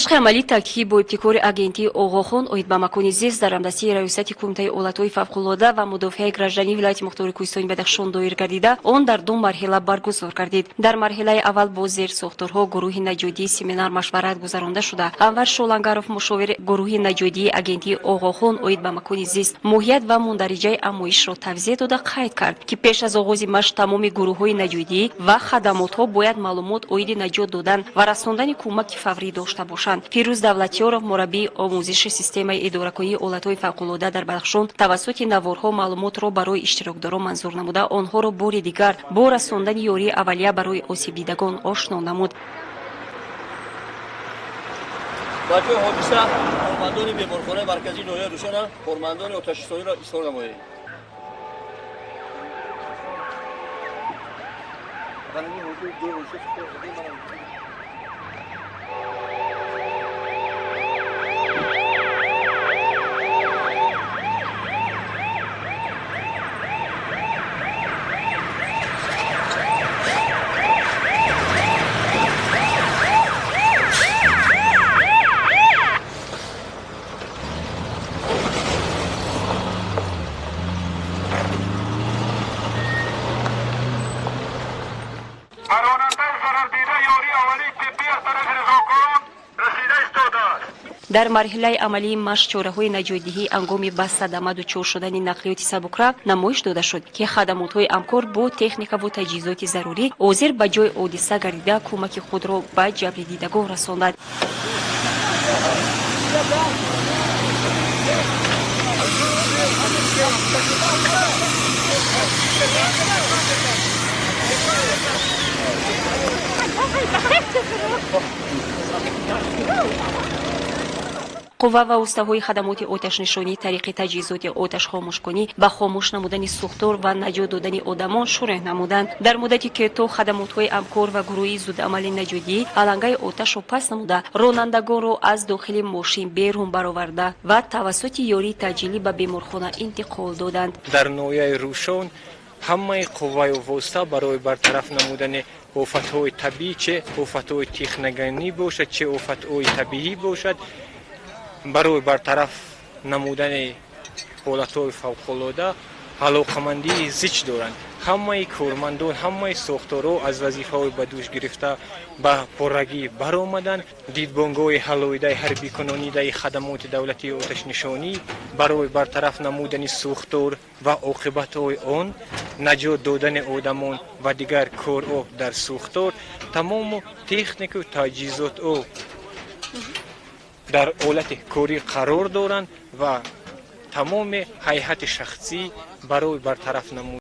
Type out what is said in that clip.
مشق عملی تحقیقی با ابتکار آگنتی آقاخان اوید به مکان زیست در همدستی رئیست کمیته اولت‌های فوق‌العاده و مدافع گراجانی ولایت مختار کوهستان بدخشان دایر گردیده آن در دو مرحله برگزار گردید. در مرحله اول با زیر ساختارها گروه نجادی سمینار مشورت گذرانده شده. انور شولنگاروف مشاور گروه نجادی آگنتی آقاخان اوید به مکان زیست ماهیت و مندرجه امویش را توضیح داده قید کرد که پیش از آغاز مشق تمام گروه‌های نجادی و خدمات‌ها باید معلومات اوید نجات دادن و رساندن کمک فوری داشته باشند. فیروز دولتیارов مربی آموزش سیستم اداره‌کنی اولت‌های فوق‌العاده در بدخشان توسط نوارها معلومات را برای اشتراکداران منظور نموده آنها را بار دیگر با رساندن یاری اولیه برای آسیب دیدگان آشنا نمود. بچه‌های حادثه کارمندان بیمارخانه مرکزی ناحیه روشن کارمندان آتش‌سوزی را اصلاح نمایید. در مرحله عملی مشق چاره‌های نجات‌دهی هنگام بسته دم دچار شدن نقلیات سبک‌رو نمایش داده شد که خدمات‌های همکار با تکنیک و تجهیزات ضروری حاضر به جای حادثه گردیده کمک خود را به جبر دیدگان رساندند. قوه و استوای خدمات آتش نشانی طریق تجهیزات آتش خاموشکنی به خاموش نمودن سوختار و نجات دادن آدمان شروع نمودند. در مدتی که تو خدمات‌های همکار و گروهی زود عمل نجاتی علنگای آتش را پس نموده رانندگان را از داخل ماشین بیرون برآورده و توسط یاری تجلیلی به بیمارخانه انتقال دادند. در ناحیه روشن همه قوه و واسطه برای برطرف نمودن آفت‌های طبیعی چه آفت‌های تکنگانی باشد چه آفت‌های طبیعی باشد برای برطرف نمودن حالت‌های فوق‌العاده علاقمندی زیچ دارند. همه کارمندان همه ساختارها از وظیفه‌های به دوش گرفته به پررگی برآمدند. دیدبانگاه حلایده حربی کنانیده خدمات دولتی آتش نشانی برای برطرف نمودن سوختار و عاقبت‌های آن نجات دادن آدمان و دیگر کارها در سوختار تمام تکنیک و تجهیزات در حالت کاری قرار دارند و تمام هیئت شخصی برای برطرف نمودن